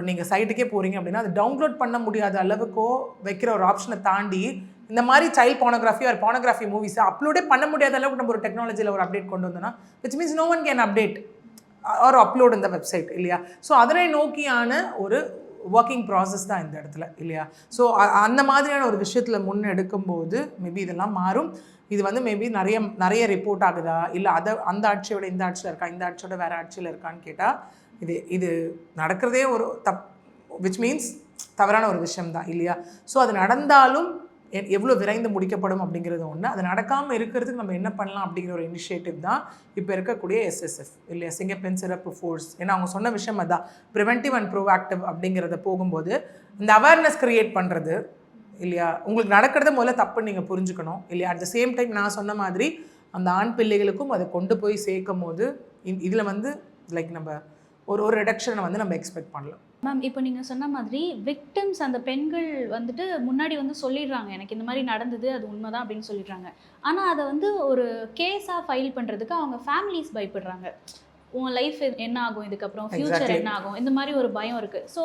நீங்கள் சைட்டுக்கே போகிறீங்க அப்படின்னா அது டவுன்லோட் பண்ண முடியாத அளவுக்கோ வைக்கிற ஒரு ஆப்ஷனை தாண்டி இந்த மாதிரி சைல்ட் பானோகிராஃபி ஆர் பானோகிராஃபி மூவிஸை அப்லோடே பண்ண முடியாத அளவுக்கு நம்ம ஒரு டெக்னாலஜியில் ஒரு அப்டேட் கொண்டு வந்தோம்னா which means no one can update or upload இந்த வெப்சைட் இல்லையா? ஸோ அதனை நோக்கியான ஒர்க்கிங் ப்ராசஸ் தான் இந்த இடத்துல இல்லையா. ஸோ அந்த மாதிரியான ஒரு விஷயத்தில் முன்னெடுக்கும்போது மேபி இதெல்லாம் மாறும். இது வந்து மேபி நிறைய ரிப்போர்ட் ஆகுதா, இல்லை அந்த ஆட்சியோட இந்த ஆட்சியில் இருக்கா, இந்த ஆட்சியோட வேறு ஆட்சியில் இருக்கான்னு கேட்டால் இது நடக்கிறதே ஒரு விச் மீன்ஸ் தவறான ஒரு விஷயம்தான் இல்லையா. ஸோ அது நடந்தாலும் எவ்வளோ விரைந்து முடிக்கப்படும் அப்படிங்கிறது ஒன்று. அது நடக்காமல் இருக்கிறதுக்கு நம்ம என்ன பண்ணலாம் அப்படிங்கிற ஒரு இனிஷியேட்டிவ் தான் இப்போ இருக்கக்கூடிய SSF இல்லையா, சிங்கப்பெண் சிறப்பு ஃபோர்ஸ். ஏன்னா அவங்க சொன்ன விஷயம் அதான், ப்ரிவென்டிவ் அண்ட் ப்ரோஆக்டிவ் அப்படிங்கிறத போகும்போது இந்த அவேர்னஸ் க்ரியேட் பண்ணுறது இல்லையா. உங்களுக்கு நடக்கிறத முதல்ல தப்புன்னு நீங்கள் புரிஞ்சுக்கணும் இல்லையா. அட் த சேம் டைம் நான் சொன்ன மாதிரி அந்த ஆண் பிள்ளைகளுக்கும் அதை கொண்டு போய் சேர்க்கும் போது இதில் வந்து லைக் நம்ம ஒரு ரிடக்ஷனை வந்து நம்ம எக்ஸ்பெக்ட் பண்ணலாம். மேம், இப்போ நீங்கள் சொன்ன மாதிரி விக்டிம்ஸ் அந்த பெண்கள் வந்துட்டு முன்னாடி வந்து சொல்லிடுறாங்க, எனக்கு இந்த மாதிரி நடந்தது, அது உண்மைதான் அப்படின்னு சொல்லிடுறாங்க. ஆனால் அதை வந்து ஒரு கேஸாக ஃபைல் பண்ணுறதுக்கு அவங்க ஃபேமிலிஸ் பயப்படுறாங்க. உன் லைஃப் என்ன ஆகும், இதுக்கப்புறம் ஃப்யூச்சர் என்ன ஆகும், இந்த மாதிரி ஒரு பயம் இருக்குது. ஸோ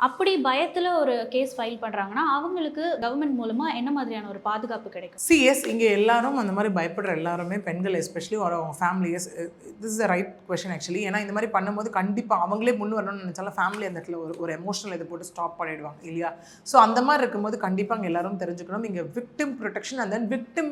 அப்படி பயத்தில் ஒரு கேஸ் ஃபைல் பண்ணுறாங்கன்னா அவங்களுக்கு கவர்மெண்ட் மூலமாக என்ன மாதிரியான ஒரு பாதுகாப்பு கிடைக்கும்? சிஎஸ் இங்கே எல்லாரும் அந்த மாதிரி பயப்படுற எல்லாருமே பெண்கள் எஸ்பெஷலி ஒரு அவங்க family. This is the right question actually. ஏன்னா இந்த மாதிரி பண்ணும்போது கண்டிப்பாக அவங்களே முன் வரணும்னு நினச்சாலும் ஃபேமிலி அந்த இடத்துல ஒரு எமோஷனல் இதை போட்டு ஸ்டாப் பண்ணிடுவாங்க இல்லையா. ஸோ அந்த மாதிரி இருக்கும்போது கண்டிப்பாக அங்கே எல்லாரும் தெரிஞ்சுக்கணும், இங்கே victim protection and then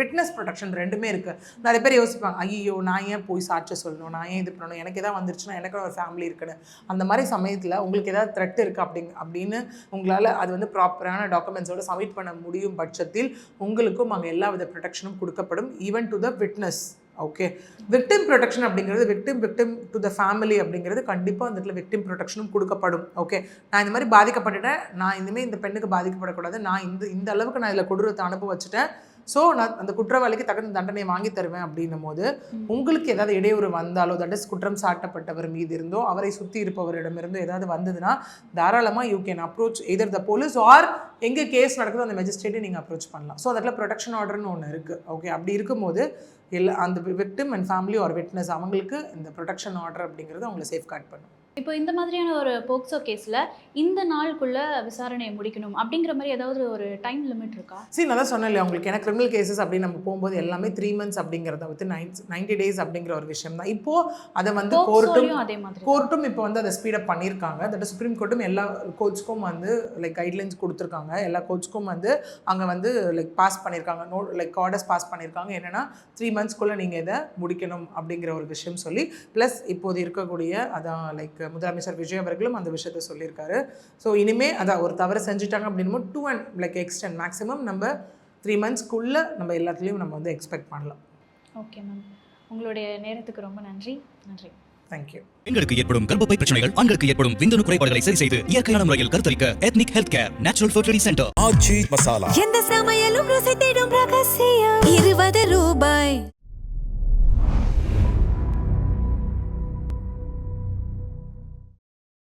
witness protection ரெண்டுமே இருக்குது. நிறைய பேர் யோசிப்பாங்க, ஐயோ நான் ஏன் போய் சாட்சி சொல்லணும், நான் ஏன் இது பண்ணணும், எனக்கு எதாவது வந்துருச்சுன்னா எனக்கு ஒரு ஃபேமிலி இருக்குன்னு. அந்த மாதிரி சமயத்தில் உங்களுக்கு ஏதாவது த்ரெட் இருக்குது அப்படின்னு உங்களால் அது வந்து ப்ராப்பரான டாக்குமெண்ட்ஸோடு சப்மிட் பண்ண முடியும் பட்சத்தில் உங்களுக்கும் அங்கே எல்லா வித ப்ரொடெக்ஷனும் கொடுக்கப்படும், even to the witness. Okay, victim protection அப்படிங்கிறது விக்டிம் டு த ஃபேமிலி அப்படிங்கிறது கண்டிப்பாக அந்த இடத்துல விக்டிம் ப்ரொடெக்ஷனும் கொடுக்கப்படும். ஓகே, நான் இந்த மாதிரி பாதிக்கப்பட்டுட்டேன், நான் இனிமேல் இந்த பெண்ணுக்கு பாதிக்கப்படக்கூடாது, நான் இந்த அளவுக்கு நான் இதில் கொடூரத்தை அனுபவிச்சிட்டேன், ஸோ நான் அந்த குற்றவாளிக்கு தகுந்த தண்டனை வாங்கி தருவேன் அப்படின்னும் போது உங்களுக்கு ஏதாவது இடையூறு வந்தாலோ, தட் இஸ் குற்றம் சாட்டப்பட்டவர் மீது இருந்தோ அவரை சுற்றி இருப்பவரிடமிருந்தோ ஏதாவது வந்ததுன்னா தாராளமாக you can approach either the police or எங்கே கேஸ் நடக்குதோ அந்த மெஜிஸ்ட்ரேட்டை நீங்கள் அப்ரோச் பண்ணலாம். ஸோ அதில் ப்ரொடெக்ஷன் ஆர்டர்னு ஒன்று இருக்குது. ஓகே, அப்படி இருக்கும்போது அந்த victim and family or witness அவங்களுக்கு இந்த ப்ரொடெக்ஷன் ஆர்டர் அப்படிங்கிறது அவங்களை சேஃப்கார்ட் பண்ணும். இப்போ இந்த மாதிரியான ஒரு போக்சோ கேஸில் இந்த நாளுக்குள்ள விசாரணையை முடிக்கணும் அப்படிங்கிற மாதிரி ஏதாவது ஒரு டைம் லிமிட் இருக்கா? சரி, நான் தான் சொன்னேன் இல்லையா உங்களுக்கு, ஏன்னா கிரிமினல் கேசஸ் அப்படின்னு நம்ம போகும்போது எல்லாமே 3 months அப்படிங்கிறத வந்து 90 days அப்படிங்கிற ஒரு விஷயம் தான். இப்போது அதை வந்து கோர்ட்டும் இப்போ வந்து அதை ஸ்பீடப் பண்ணியிருக்காங்க. தட் சுப்ரீம் கோர்ட்டும் எல்லா கோர்ட்ஸ்க்கும் வந்து லைக் கைட்லைன்ஸ் கொடுத்துருக்காங்க. எல்லா கோர்ட்ஸ்க்கும் வந்து அங்கே வந்து லைக் பாஸ் பண்ணியிருக்காங்க, லைக் ஆர்டர்ஸ் பாஸ் பண்ணியிருக்காங்க. என்னென்னா 3 monthsக்குள்ளே நீங்கள் இதை முடிக்கணும் அப்படிங்கிற ஒரு விஷயம் சொல்லி, ப்ளஸ் இப்போது இருக்கக்கூடிய அதான் லைக் முதலமைச்சர் விஜய் அவர்களும் அந்த விஷயத்தை சொல்லியிருக்காரு. ஸோ இனிமேல் அதான் ஒரு தவறு செஞ்சுட்டாங்க அப்படின்னு 2 and லைக் எக்ஸ்டெண்ட் மேக்ஸிமம் நம்ம 3 monthsக்குள்ளே நம்ம எல்லாத்துலேயும் நம்ம வந்து எக்ஸ்பெக்ட் பண்ணலாம். ஓகே மேம், உங்களுடைய நேரத்துக்கு ரொம்ப நன்றி. தேங்க்யூ. பெண்களுக்கு ஏற்படும் கர்ப்பப்பை பிரச்சனைகள், ஆண்களுக்கு ஏற்படும் விந்தணு குறைபாடுகளை சரி செய்து இயற்கையான முறையில் கருத்தரிக்க ethnic health care natural fertility centre. எந்த சமையலும் ருசி தேடும் ரகசியம் 20 ரூபாய்.